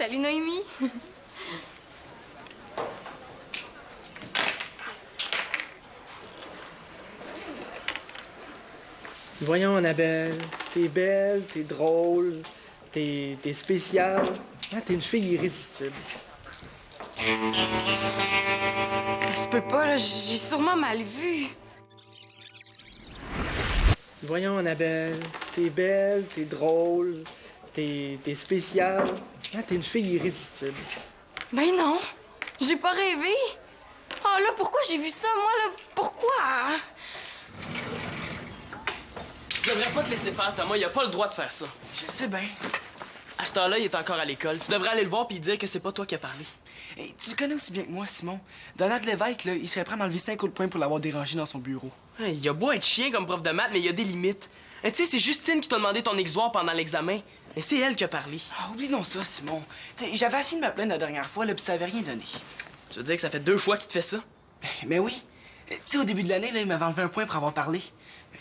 Salut, Noémie. Voyons, Annabelle, t'es belle, t'es drôle, t'es spéciale. Ah, t'es une fille irrésistible. Ça se peut pas, là. J'ai sûrement mal vu. Voyons, Annabelle, t'es belle, t'es drôle, t'es spéciale. Ah, t'es une fille irrésistible. Ben non, j'ai pas rêvé. Oh là, pourquoi j'ai vu ça, moi, là? Pourquoi? Tu devrais pas te laisser faire, Thomas. Il a pas le droit de faire ça. Je sais bien. À cette heure-là, il est encore à l'école. Tu devrais aller le voir puis dire que c'est pas toi qui as parlé. Hey, tu le connais aussi bien que moi, Simon. Donald Lévesque, là, il serait prêt à m'enlever 5 coups de poing pour l'avoir dérangé dans son bureau. Hey, il a beau être chien comme prof de maths, mais il y a des limites. Tu sais, c'est Justine qui t'a demandé ton exutoire pendant l'examen. Mais c'est elle qui a parlé. Ah, oublie donc ça, Simon. T'sais, j'avais essayé de me plaindre la dernière fois, là, puis ça avait rien donné. Tu veux dire que ça fait 2 fois qu'il te fait ça? Mais oui. Tu sais, au début de l'année, là, il m'avait enlevé un point pour avoir parlé.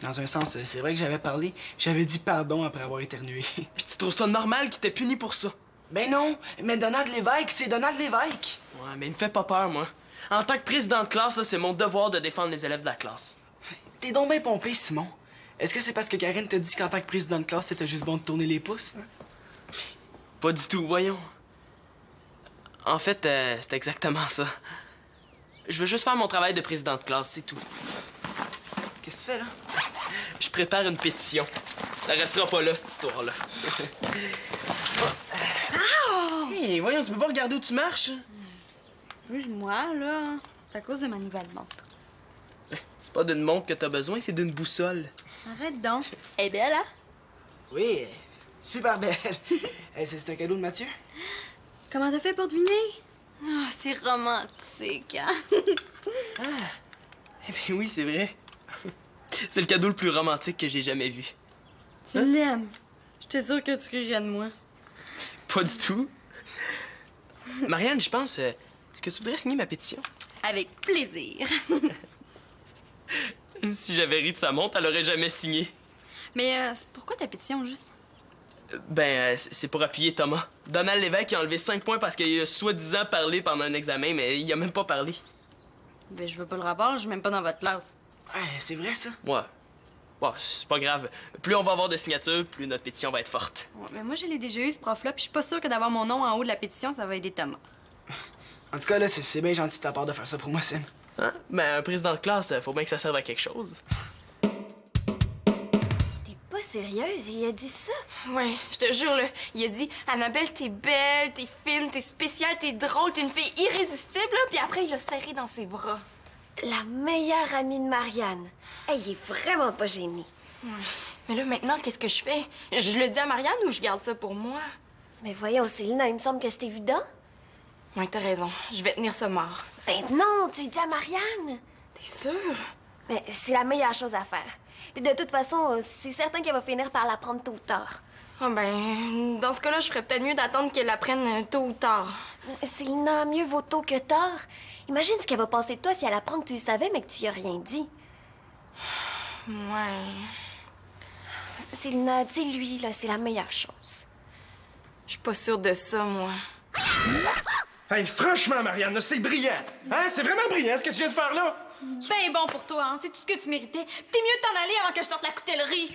Dans un sens, c'est vrai que j'avais parlé. J'avais dit pardon après avoir éternué. Puis tu trouves ça normal qu'il t'ait puni pour ça? Ben non, mais Donald Lévesque, c'est Donald Lévesque. Ouais, mais il me fait pas peur, moi. En tant que président de classe, là, c'est mon devoir de défendre les élèves de la classe. T'es donc bien pompé, Simon. Est-ce que c'est parce que Karine t'a dit qu'en tant que président de classe, c'était juste bon de tourner les pouces? Hein? Pas du tout, voyons. En fait, c'est exactement ça. Je veux juste faire mon travail de président de classe, c'est tout. Qu'est-ce que tu fais, là? Je prépare une pétition. Ça restera pas là, cette histoire-là. Hey, voyons, tu peux pas regarder où tu marches? Excuse-moi, là. C'est à cause de ma nouvelle montre. C'est pas d'une montre que t'as besoin, c'est d'une boussole. Arrête donc. Elle est belle, hein? Oui, super belle. C'est un cadeau de Mathieu? Comment t'as fait pour deviner? Ah, c'est romantique, hein? Eh bien oui, c'est vrai. C'est le cadeau le plus romantique que j'ai jamais vu. Tu l'aimes. J'étais sûre que tu rirais de moi. Pas du tout. Marianne, je pense... est-ce que tu voudrais signer ma pétition? Avec plaisir. Même si j'avais ri de sa montre, elle aurait jamais signé. Mais pourquoi ta pétition, juste? C'est pour appuyer Thomas. Donald Lévesque a enlevé 5 points parce qu'il a soi-disant parlé pendant un examen, mais il a même pas parlé. Ben, je veux pas le rapport, je suis même pas dans votre classe. Ouais, c'est vrai, ça. Ouais. Bon, c'est pas grave. Plus on va avoir de signatures, plus notre pétition va être forte. Ouais, mais moi, je l'ai déjà eu, ce prof-là, puis je suis pas sûre que d'avoir mon nom en haut de la pétition, ça va aider Thomas. En tout cas, là, c'est bien gentil de ta part de faire ça pour moi, Sim. Hein? Ben, un président de classe, faut bien que ça serve à quelque chose. T'es pas sérieuse? Il a dit ça? Ouais, je te jure, là, il a dit « Annabelle, t'es belle, t'es fine, t'es spéciale, t'es drôle, t'es une fille irrésistible, là. » Puis après, il l'a serré dans ses bras. La meilleure amie de Marianne. Hey, il est vraiment pas gêné. Ouais. Mais là, maintenant, qu'est-ce que je fais? Je le dis à Marianne ou je garde ça pour moi? Mais voyons, Célina, il me semble que c'est évident. Ouais, t'as raison. Je vais tenir ça mort. Ben non, tu lui dis à Marianne. T'es sûre? Mais c'est la meilleure chose à faire. Puis de toute façon, c'est certain qu'elle va finir par l'apprendre tôt ou tard. Ah ben, dans ce cas-là, je ferais peut-être mieux d'attendre qu'elle apprenne tôt ou tard. Célina, mieux vaut tôt que tard. Imagine ce qu'elle va penser de toi si elle apprend que tu le savais, mais que tu y as rien dit. Ouais. Célina, dis-lui, là, c'est la meilleure chose. Je suis pas sûre de ça, moi. Hey, franchement, Marianne, c'est brillant. Hein? C'est vraiment brillant, ce que tu viens de faire là. Ben bon pour toi, hein? C'est tout ce que tu méritais. T'es mieux de t'en aller avant que je sorte la coutellerie.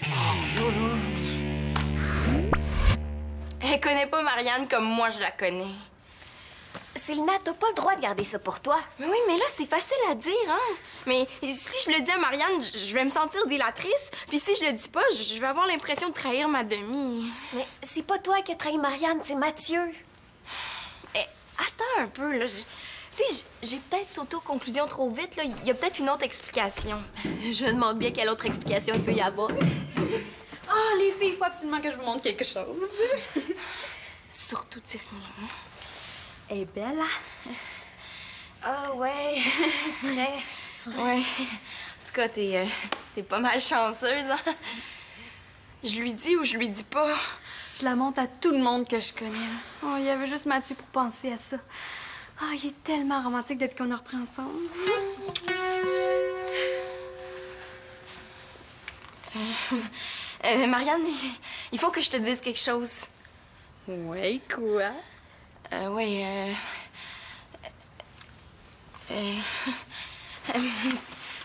Elle connaît pas Marianne comme moi je la connais. Célina, t'as pas le droit de garder ça pour toi. Mais oui, mais là, c'est facile à dire, hein? Mais si je le dis à Marianne, je vais me sentir délatrice. Puis si je le dis pas, je vais avoir l'impression de trahir ma demi. Mais c'est pas toi qui as trahi Marianne, c'est Mathieu. Eh, attends un peu, là. Tu sais, j'ai peut-être sauté aux conclusions trop vite, là. Il y a peut-être une autre explication. Je me demande bien quelle autre explication il peut y avoir. Oh, les filles, il faut absolument que je vous montre quelque chose. Surtout Tiffany. Elle est belle, hein? Ah ouais, très. Ouais. En tout cas, t'es pas mal chanceuse, hein? Je lui dis ou je lui dis pas. Je la montre à tout le monde que je connais. Oh, il y avait juste Mathieu pour penser à ça. Ah, il est tellement romantique depuis qu'on a repris ensemble. Marianne, il faut que je te dise quelque chose. Ouais, quoi? Oui,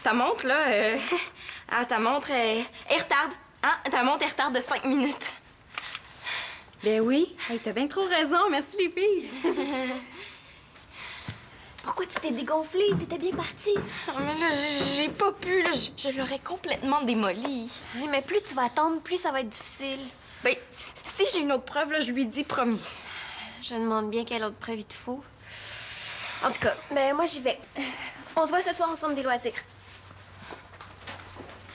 ta montre, là, ta montre, elle retarde. Hein? Ta montre, elle retarde de 5 minutes. Ben oui. Hey, t'as bien trop raison. Merci, les filles. Pourquoi tu t'es dégonflée? T'étais bien partie. Mais là, j'ai pas pu, là. Je l'aurais complètement démoli. Oui, mais plus tu vas attendre, plus ça va être difficile. Ben, si j'ai une autre preuve, là, je lui dis promis. Je me demande bien quelle autre preuve il te faut. En tout cas, ben moi, j'y vais. On se voit ce soir au centre des loisirs.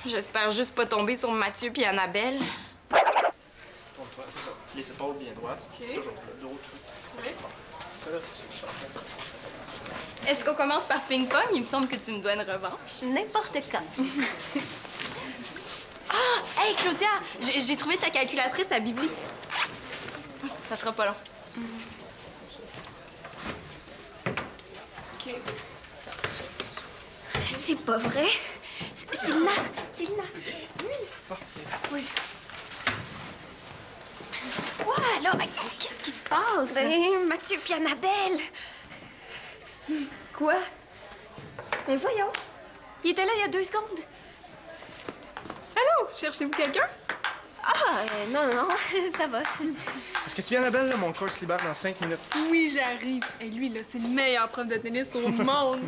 J'espère juste pas tomber sur Mathieu puis Annabelle. Tourne-toi, c'est ça. Les épaules bien droites. Toujours le dos, tout. Est-ce qu'on commence par ping-pong? Il me semble que tu me dois une revanche. N'importe quand. Ah! Hey, Claudia! J'ai trouvé ta calculatrice à Bibli. Ça sera pas long. C'est pas vrai. C'est Lina. C'est Lina. Oui. Quoi, là? Qu'est-ce qui se passe? Ben, Mathieu puis Annabelle. Quoi? Ben, voyons. Il était là il y a 2 secondes. Allô? Cherchez-vous quelqu'un? Ah, non, ça va. Est-ce que tu viens, Annabelle? Là, mon coach se libère dans 5 minutes. Oui, j'arrive. Et lui, là, c'est le meilleur prof de tennis au monde. Bon,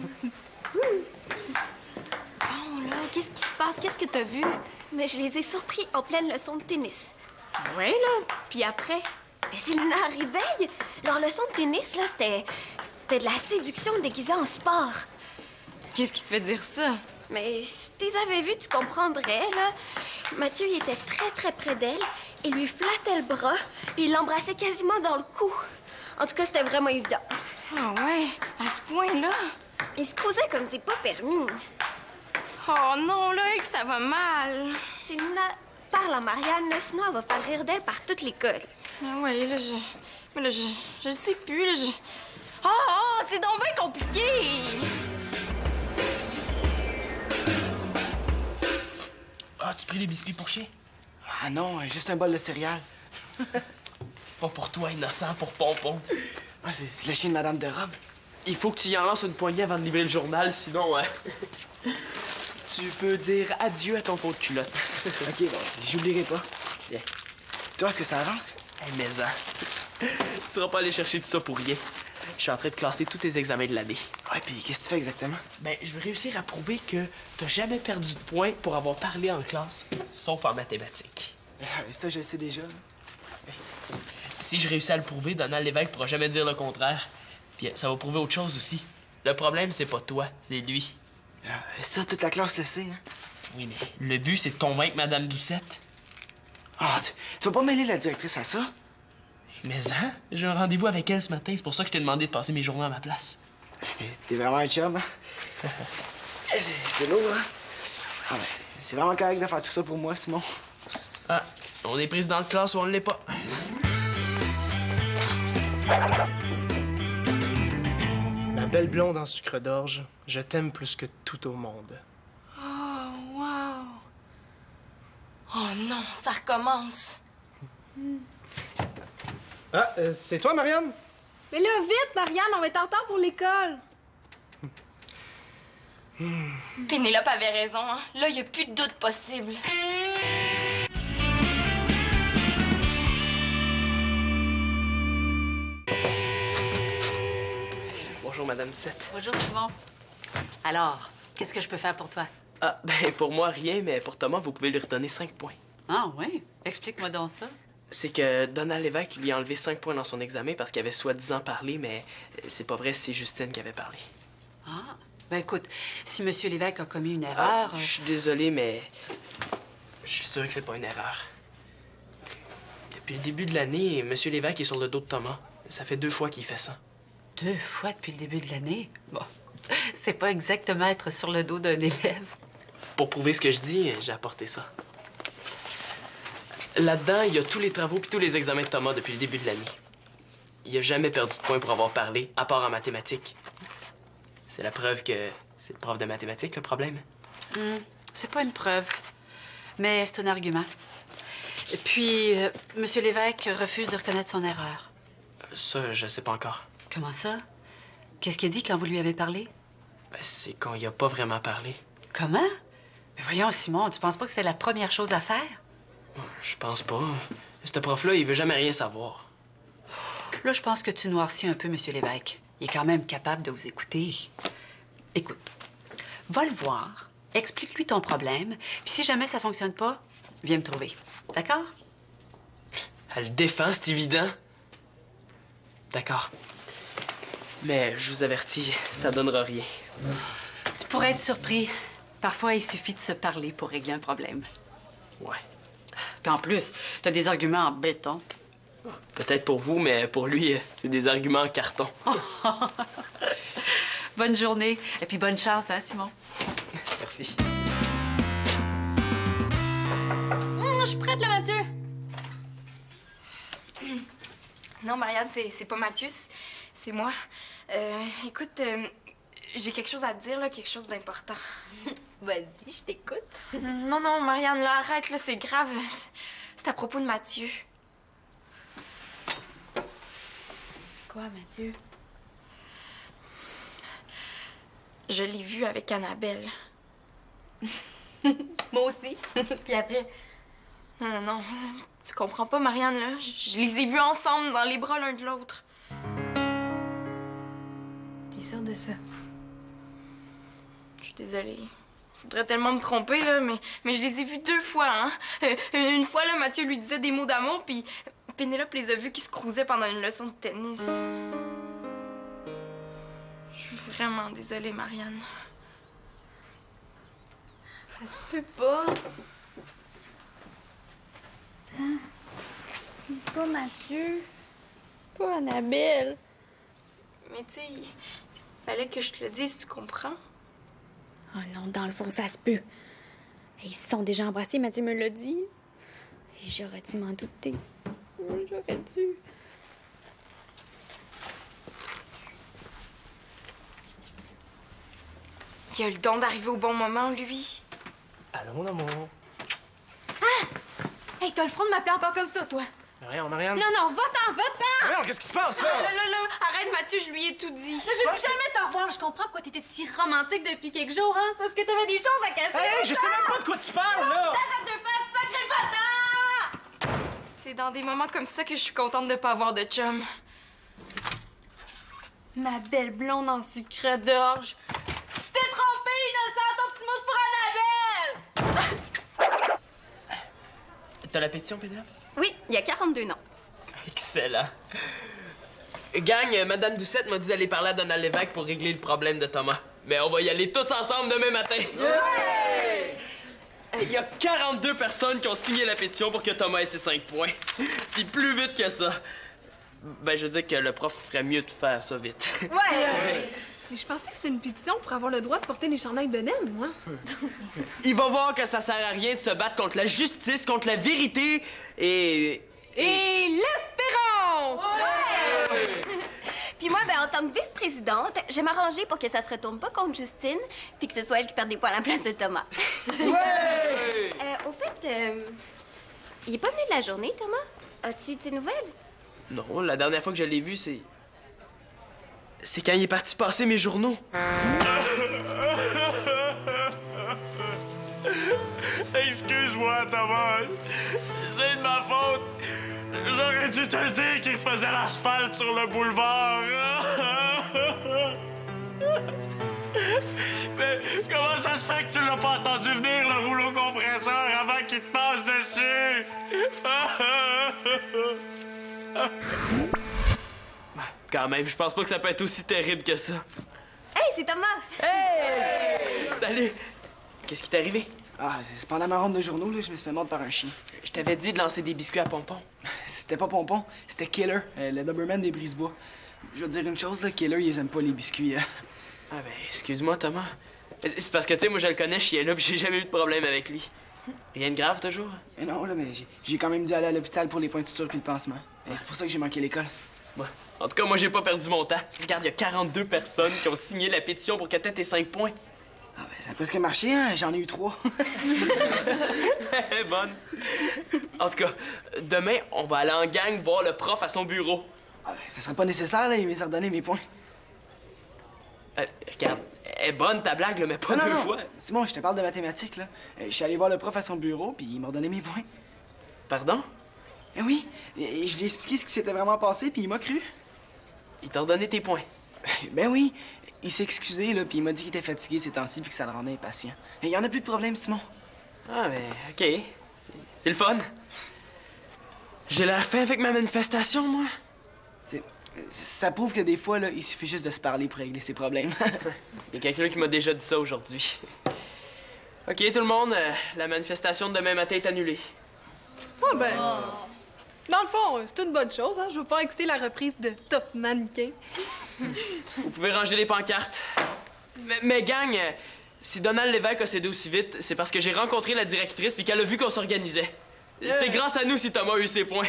là, qu'est-ce qui se passe? Qu'est-ce que t'as vu? Mais je les ai surpris en pleine leçon de tennis. Ouais, là. Puis après? Mais c'est Lina Riveil. Leur leçon de tennis, là, c'était de la séduction déguisée en sport. Qu'est-ce qui te fait dire ça? Mais si tu les avais vus, tu comprendrais, là. Mathieu, il était très, très près d'elle. Il lui flattait le bras, puis il l'embrassait quasiment dans le cou. En tout cas, c'était vraiment évident. Ah ouais? À ce point-là? Il se causait comme c'est pas permis. Oh non, là, que ça va mal. Si Lina parle à Marianne, là, sinon elle va faire rire d'elle par toute l'école. Ah ouais, là, mais là, je le sais plus, là, Oh, c'est donc bien compliqué! Ah, tu pris les biscuits pour chien? Ah non, juste un bol de céréales. Pas pour toi, innocent, pour Pompon. Ah, c'est le chien de Madame de Robe. Il faut que tu y en lances une poignée avant de livrer le journal, sinon, tu peux dire adieu à ton faux de culotte. OK, bon, j'oublierai pas. Bien. Toi, est-ce que ça avance? Hey, mais-en. Tu seras pas allé chercher tout ça pour rien. Je suis en train de classer tous tes examens de l'année. Ouais, puis qu'est-ce que tu fais exactement? Ben, je veux réussir à prouver que t'as jamais perdu de points pour avoir parlé en classe, sauf en mathématiques. Ça, je le sais déjà. Si je réussis à le prouver, Donald Lévesque pourra jamais dire le contraire. Puis ça va prouver autre chose aussi. Le problème, c'est pas toi, c'est lui. Ça, toute la classe le sait, hein? Oui, mais le but, c'est de convaincre Madame Doucette. Ah, tu vas pas mêler la directrice à ça? Mais hein, j'ai un rendez-vous avec elle ce matin, c'est pour ça que je t'ai demandé de passer mes journées à ma place. Mais t'es vraiment un chum, hein? C'est lourd, hein? Ah ben, c'est vraiment correct de faire tout ça pour moi, Simon. Ah, on est président de classe ou on ne l'est pas. Ma belle blonde en sucre d'orge, je t'aime plus que tout au monde. Oh, wow! Oh non, ça recommence. Ah, c'est toi, Marianne? Mais là, vite, Marianne, on va être en retard pour l'école. Pénélope avait raison, hein? Là, il n'y a plus de doute possible. Bonjour, Madame Doucette. Bonjour, Simon. Alors, qu'est-ce que je peux faire pour toi? Ah, ben pour moi, rien, mais pour Thomas, vous pouvez lui redonner 5 points. Ah oui? Explique-moi donc ça. C'est que Donald Lévesque lui a enlevé 5 points dans son examen parce qu'il avait soi-disant parlé, mais c'est pas vrai, c'est Justine qui avait parlé. Ah, ben écoute, si M. Lévesque a commis une Ah, erreur... je suis désolé, mais je suis sûr que c'est pas une erreur. Depuis le début de l'année, M. Lévesque est sur le dos de Thomas. Ça fait 2 fois qu'il fait ça. 2 fois depuis le début de l'année? Bon, c'est pas exactement être sur le dos d'un élève. Pour prouver ce que je dis, j'ai apporté ça. Là-dedans, il y a tous les travaux puis tous les examens de Thomas depuis le début de l'année. Il a jamais perdu de points pour avoir parlé, à part en mathématiques. C'est la preuve que c'est le prof de mathématiques, le problème. C'est pas une preuve, mais c'est un argument. Et puis, M. Lévesque refuse de reconnaître son erreur. Ça, je sais pas encore. Comment ça? Qu'est-ce qu'il a dit quand vous lui avez parlé? Ben, c'est qu'on y a pas vraiment parlé. Comment? Mais voyons, Simon, tu penses pas que c'était la première chose à faire? Je pense pas. Ce prof-là, il veut jamais rien savoir. Là, je pense que tu noircis un peu, Monsieur l'évêque. Il est quand même capable de vous écouter. Écoute, va le voir, explique-lui ton problème, puis si jamais ça fonctionne pas, viens me trouver. D'accord? Elle le défend, c'est évident. D'accord. Mais je vous avertis, ça donnera rien. Tu pourrais être surpris. Parfois, il suffit de se parler pour régler un problème. Ouais. Puis en plus, t'as des arguments en béton. Peut-être pour vous, mais pour lui, c'est des arguments en carton. Bonne journée. Et puis bonne chance, hein, Simon? Merci. Je suis prête, là, Mathieu. Non, Marianne, c'est pas Mathieu, c'est moi. Écoute, j'ai quelque chose à te dire, là, quelque chose d'important. Vas-y, je t'écoute. Non, Marianne, là, arrête, là, c'est grave. C'est à propos de Mathieu. Quoi, Mathieu? Je l'ai vu avec Annabelle. Moi aussi. Puis après? Non, tu comprends pas, Marianne, là. Je les ai vus ensemble, dans les bras l'un de l'autre. T'es sûre de ça? Je suis désolée. Je voudrais tellement me tromper, là, mais je les ai vus 2 fois, hein. Une fois, là, Mathieu lui disait des mots d'amour, puis Pénélope les a vus qui se cruisaient pendant une leçon de tennis. Je suis vraiment désolée, Marianne. Ça se peut pas. Hein? Pas Mathieu. Pas Annabelle. Mais tu sais, il fallait que je te le dise, tu comprends? Oh non, dans le fond, ça se peut. Ils se sont déjà embrassés, Mathieu me l'a dit. Et j'aurais dû m'en douter. J'aurais dû. Il a le don d'arriver au bon moment, lui. Allô, mon amour. Hey, t'as le front de m'appeler encore comme ça, toi? Rien, Marianne. Non, va-t'en, va-t'en! Voyons, qu'est-ce qui se passe, là? Là, arrête, Mathieu, je lui ai tout dit. Je veux plus jamais t'en voir. Je comprends pourquoi t'étais si romantique depuis quelques jours, hein? C'est ce que t'avais des choses à cacher. Hey, je sais même pas de quoi tu parles, là! Arrête de faire, tu peux créer pas tant! C'est dans des moments comme ça que je suis contente de pas avoir de chum. Ma belle blonde en sucre d'orge. Tu t'es trompée, innocente, Optimus pour Annabelle! T'as la pétition, Pénélope? Oui, il y a 42 noms. Excellent. Gang, Madame Doucette m'a dit d'aller parler à Donald Lévesque pour régler le problème de Thomas. Mais on va y aller tous ensemble demain matin. Il y a 42 personnes qui ont signé la pétition pour que Thomas ait ses 5 points. Puis plus vite que ça. Ben, je veux dire que le prof ferait mieux de faire ça vite. Mais je pensais que c'était une pétition pour avoir le droit de porter des chandails Benem, moi. Il va voir que ça sert à rien de se battre contre la justice, contre la vérité et l'espérance! Puis moi, ben, en tant que vice-présidente, je vais m'arranger pour que ça se retourne pas contre Justine, puis que ce soit elle qui perde des points à la place de Thomas. Au fait, il est pas venu de la journée, Thomas? As-tu eu de ses nouvelles? Non, la dernière fois que je l'ai vu, c'est quand il est parti passer mes journaux. Excuse-moi, Thomas. C'est de ma faute. J'aurais dû te le dire qu'il faisait l'asphalte sur le boulevard. Mais comment ça se fait que tu l'as pas entendu venir, le rouleau compresseur, avant qu'il te passe dessus? Quand même, je pense pas que ça peut être aussi terrible que ça. Hey, c'est Thomas! Hey! Salut! Qu'est-ce qui t'est arrivé? Ah, c'est pendant ma ronde de journaux, là, je me suis fait mordre par un chien. Je t'avais dit de lancer des biscuits à Pompon. C'était pas Pompon, c'était Killer, le Doberman des Brisebois. Je veux te dire une chose, là, Killer, ils aiment pas les biscuits. Ah ben, excuse-moi, Thomas. C'est parce que, tu sais, moi, je le connais, ce chien-là, puis j'ai jamais eu de problème avec lui. Rien de grave, toujours? Mais non, là, mais j'ai quand même dû aller à l'hôpital pour les points de suture puis le pansement. Et c'est pour ça que j'ai manqué l'école. Ouais. En tout cas, moi, j'ai pas perdu mon temps. Regarde, il y a 42 personnes qui ont signé la pétition pour que t'aies tes 5 points. Ah ben, ça a presque marché, hein? J'en ai eu 3. Bonne. En tout cas, demain, on va aller en gang voir le prof à son bureau. Ah, ben, ça serait pas nécessaire, là, il m'a redonné mes points. Regarde, elle est bonne ta blague, là, mais pas deux fois. Simon, je te parle de mathématiques, là. Je suis allé voir le prof à son bureau, puis il m'a redonné mes points. Pardon? Eh oui, et je lui ai expliqué ce qui s'était vraiment passé, puis il m'a cru. Il t'a redonné tes points. Ben oui, il s'est excusé, là, puis il m'a dit qu'il était fatigué ces temps-ci, puis que ça le rendait impatient. Et il y en a plus de problème, Simon. Ah, mais OK. C'est le fun. J'ai l'air fin avec ma manifestation, moi. Ça prouve que des fois, là, il suffit juste de se parler pour régler ses problèmes. Il y a quelqu'un qui m'a déjà dit ça aujourd'hui. OK, tout le monde, la manifestation de demain matin est annulée. Ah ben... Dans le fond, c'est une bonne chose, hein? Je veux pas écouter la reprise de Top Mannequin. Vous pouvez ranger les pancartes. Mais gang, si Donald Lévesque a cédé aussi vite, c'est parce que j'ai rencontré la directrice puis qu'elle a vu qu'on s'organisait. C'est grâce à nous si Thomas a eu ses points.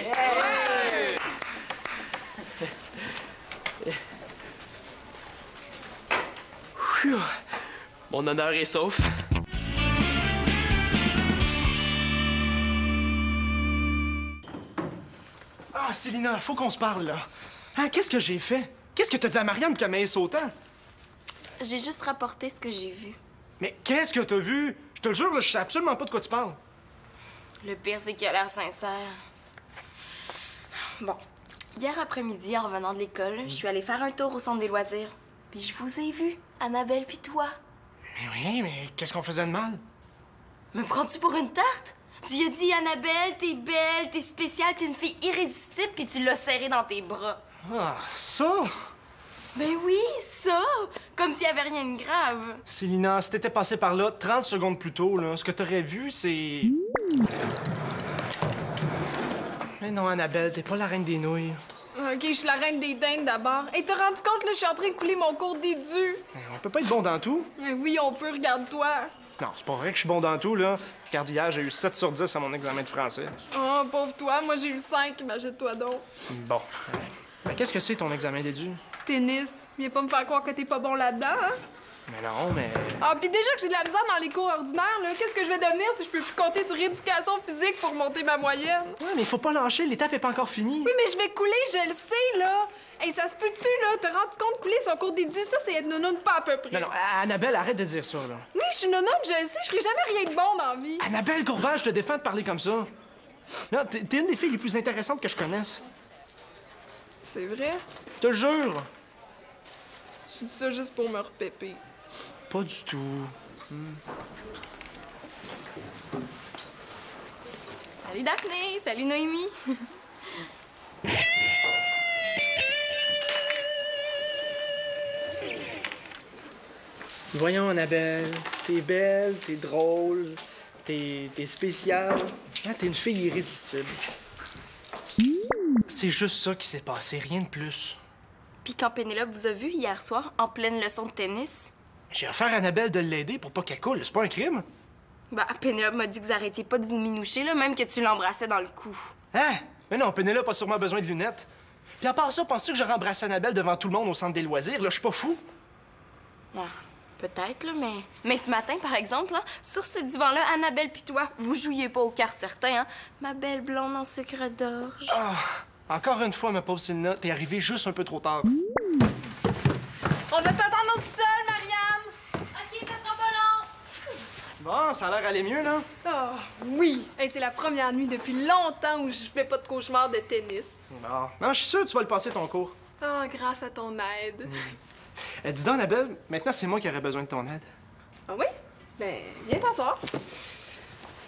Phew. Mon honneur est sauf. Ah, Célina, faut qu'on se parle, là. Hein, qu'est-ce que j'ai fait? Qu'est-ce que t'as dit à Marianne qu'elle m'aisse autant? J'ai juste rapporté ce que j'ai vu. Mais qu'est-ce que t'as vu? Je te le jure, là, je sais absolument pas de quoi tu parles. Le pire, c'est qu'il a l'air sincère. Bon, hier après-midi, en revenant de l'école, je suis allée faire un tour au centre des loisirs. Puis je vous ai vu, Annabelle puis toi. Mais oui, mais qu'est-ce qu'on faisait de mal? Me prends-tu pour une tarte? Tu lui as dit, Annabelle, t'es belle, t'es spéciale, t'es une fille irrésistible, puis tu l'as serrée dans tes bras. Ah, ça? Ben oui, ça! Comme s'il y avait rien de grave. Célina, si t'étais passé par là 30 secondes plus tôt, là, ce que t'aurais vu, c'est... Mais non, Annabelle, t'es pas la reine des nouilles. OK, je suis la reine des dindes d'abord. Hey, t'as rendu compte, là, je suis en train de couler mon cours d'édu. On peut pas être bon dans tout. Oui, on peut, regarde-toi. Non, c'est pas vrai que je suis bon dans tout, là. Regarde, hier, j'ai eu 7 sur 10 à mon examen de français. Oh, pauvre toi, moi j'ai eu 5, imagine-toi donc. Bon. Mais qu'est-ce que c'est ton examen d'édu? Tennis, viens pas me faire croire que t'es pas bon là-dedans, hein? Mais non, mais... Ah, puis déjà que j'ai de la misère dans les cours ordinaires, là, qu'est-ce que je vais devenir si je peux plus compter sur éducation physique pour monter ma moyenne? Ouais, mais faut pas lâcher, l'étape est pas encore finie. Oui, mais je vais couler, je le sais, là! Hey, ça se peut-tu, là? Te rends-tu compte, couler son cours d'édu, ça, c'est être nounoune pas à peu près. Non, non, Annabelle, arrête de dire ça, là. Oui, je suis nounoune, je le sais, je ferai jamais rien de bon dans la vie. Annabelle Courval, je te défends de parler comme ça. Non, t'es une des filles les plus intéressantes que je connaisse. C'est vrai? Je te le jure. Tu dis ça juste pour me repéper. Pas du tout. Salut Daphné, salut Noémie. Voyons, Annabelle, t'es belle, t'es drôle, t'es spéciale. Ah, t'es une fille irrésistible. C'est juste ça qui s'est passé, rien de plus. Puis quand Pénélope vous a vu hier soir, en pleine leçon de tennis, J'ai offert à Annabelle de l'aider pour pas qu'elle coule, c'est pas un crime. bah Pénélope m'a dit que vous arrêtiez pas de vous minoucher, là, même que tu l'embrassais dans le cou. Hein? Mais non, Pénélope a sûrement besoin de lunettes. Puis à part ça, penses-tu que j'aurais embrassé Annabelle devant tout le monde au centre des loisirs? Là, je suis pas fou. Ah, peut-être, là, mais ce matin, par exemple, hein, sur ce divan-là, Annabelle pis toi, vous jouiez pas aux cartes certains, hein? Ma belle blonde en sucre d'orge. Ah, encore une fois, ma pauvre Célina, t'es arrivée juste un peu trop tard. On va t'attendre au sol, Marianne! OK, ça sera pas long! Bon, ça a l'air d'aller mieux, là. Oh, oui! Hey, c'est la première nuit depuis longtemps où je fais pas de cauchemar de tennis. Bon. Non, je suis sûr que tu vas le passer ton cours. Oh, grâce à ton aide. Dis donc, Annabelle, maintenant, c'est moi qui aurais besoin de ton aide. Ah oui? Ben, viens t'asseoir.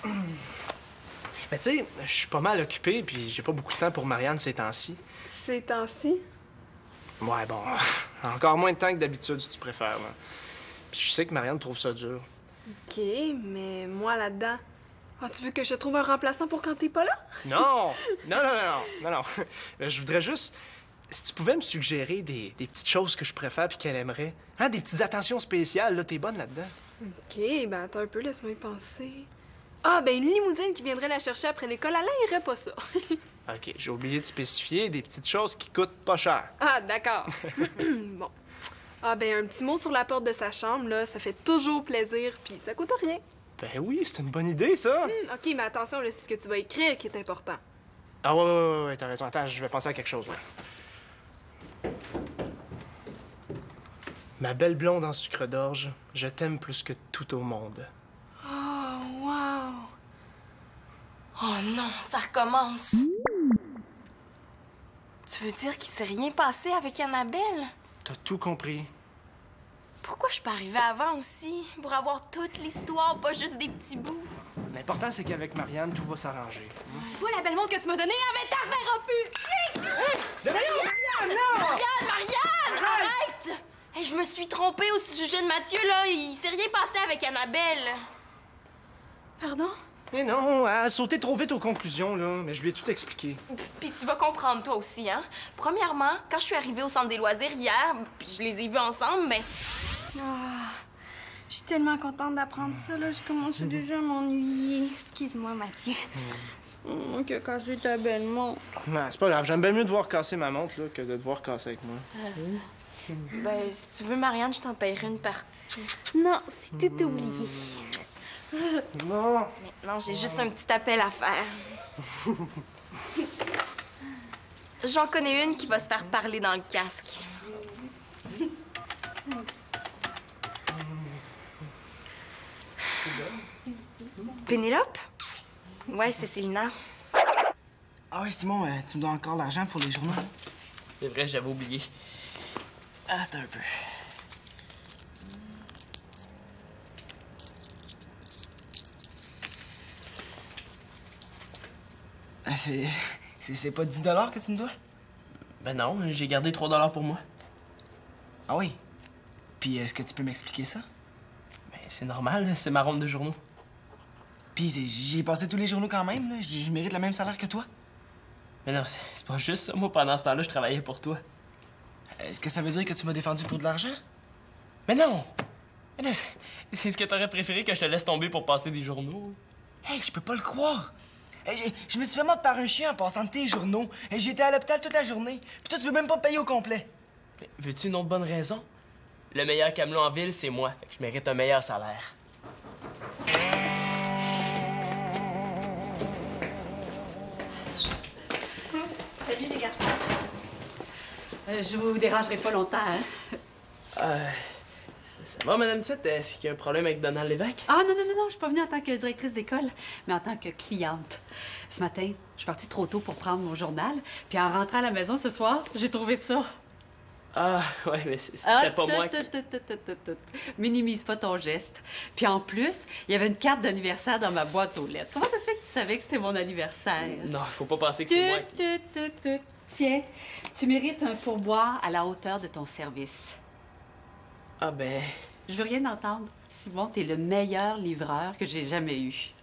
Mais tu sais, je suis pas mal occupé, puis j'ai pas beaucoup de temps pour Marianne ces temps-ci. Ces temps-ci? Ouais, bon, encore moins de temps que d'habitude, si tu préfères, là. Puis je sais que Marianne trouve ça dur. OK, mais moi là-dedans... Ah, tu veux que je te trouve un remplaçant pour quand t'es pas là? Non! Non. Je voudrais juste... Si tu pouvais me suggérer des petites choses que je préfère puis qu'elle aimerait. Hein, des petites attentions spéciales, là, t'es bonne là-dedans. OK, ben attends un peu, laisse-moi y penser. Ah, ben une limousine qui viendrait la chercher après l'école, elle irait pas ça. OK, j'ai oublié de spécifier des petites choses qui coûtent pas cher. Ah, d'accord. Bon. Ah, ben un petit mot sur la porte de sa chambre, là, ça fait toujours plaisir, puis ça coûte rien. Ben oui, c'est une bonne idée, ça. OK, mais attention, là, c'est ce que tu vas écrire qui est important. Ah ouais, t'as raison. Attends, je vais penser à quelque chose, là. Ma belle blonde en sucre d'orge, je t'aime plus que tout au monde. Oh, wow! Oh non, ça recommence! Tu veux dire qu'il s'est rien passé avec Annabelle? T'as tout compris. Pourquoi je suis pas arrivée avant aussi? Pour avoir toute l'histoire, pas juste des petits bouts. L'important, c'est qu'avec Marianne, tout va s'arranger. Tu vois la belle montre que tu m'as donnée? Elle m'est reverra plus! Marianne! Arrête! Hey, je me suis trompée au sujet de Mathieu, là. Il s'est rien passé avec Annabelle. Pardon? Mais non, elle a sauté trop vite aux conclusions, là. Mais je lui ai tout expliqué. Puis tu vas comprendre, toi aussi, hein? Premièrement, quand je suis arrivée au centre des loisirs hier, puis je les ai vus ensemble, mais... Je suis tellement contente d'apprendre ça, là. Je commence déjà à m'ennuyer. Excuse-moi, Mathieu. Qui a cassé ta belle montre. Non, c'est pas grave. J'aime bien mieux de voir casser ma montre, là, que de te voir casser avec moi. Ben, si tu veux, Marianne, je t'en paierai une partie. Non, c'est tout oublié. Non! Maintenant, j'ai juste un petit appel à faire. J'en connais une qui va se faire parler dans le casque. Pénélope? Ouais, c'est Célina. Ah oui, Simon, tu me dois encore l'argent pour les journaux. C'est vrai, j'avais oublié. Attends un peu. Ah, c'est pas 10 $ que tu me dois? Ben non, j'ai gardé 3 $ pour moi. Ah oui? Puis est-ce que tu peux m'expliquer ça? Ben c'est normal, c'est ma ronde de journaux. Puis j'ai passé tous les journaux quand même, là. Je mérite le même salaire que toi. Mais non, c'est pas juste ça. Moi, pendant ce temps-là, je travaillais pour toi. Est-ce que ça veut dire que tu m'as défendu pour de l'argent? Mais non! Mais non, c'est ce que t'aurais préféré que je te laisse tomber pour passer des journaux. Hey, je peux pas le croire! Hey, je me suis fait mordre par un chien en passant tes journaux. Hey, j'ai été à l'hôpital toute la journée. Puis toi, tu veux même pas me payer au complet. Mais veux-tu une autre bonne raison? Le meilleur camelot en ville, c'est moi. Fait que je mérite un meilleur salaire. Salut les garçons. Je vous dérangerai pas longtemps, hein? Ça va, Madame Tite? Est-ce qu'il y a un problème avec Donald Lévesque? Ah non, je suis pas venue en tant que directrice d'école, mais en tant que cliente. Ce matin, je suis partie trop tôt pour prendre mon journal, puis en rentrant à la maison ce soir, j'ai trouvé ça. Ah, ouais, mais c'était pas moi qui... Minimise pas ton geste. Puis en plus, il y avait une carte d'anniversaire dans ma boîte aux lettres. Comment ça se fait que tu savais que c'était mon anniversaire? Non, faut pas penser que c'est moi qui... Tiens, tu mérites un pourboire à la hauteur de ton service. Ah ben... Je veux rien entendre. Simon, t'es le meilleur livreur que j'ai jamais eu.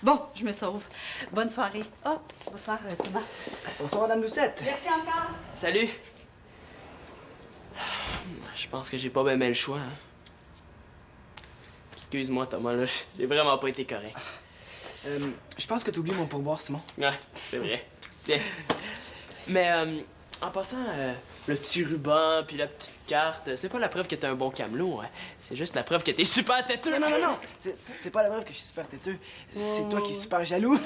Bon, je me sauve. Bonne soirée. Oh, bonsoir, Thomas. Bonsoir, Madame Doucette. Merci encore. Salut! Je pense que j'ai pas bien le choix, hein. Excuse-moi, Thomas, là, j'ai vraiment pas été correct. Je pense que t'oublies mon pourboire, Simon. Ouais, c'est vrai. Tiens. Mais, en passant, le petit ruban puis la petite carte, c'est pas la preuve que t'es un bon camelot, hein. C'est juste la preuve que t'es super têteux. Non. C'est pas la preuve que je suis super têteux. C'est toi qui es super jaloux.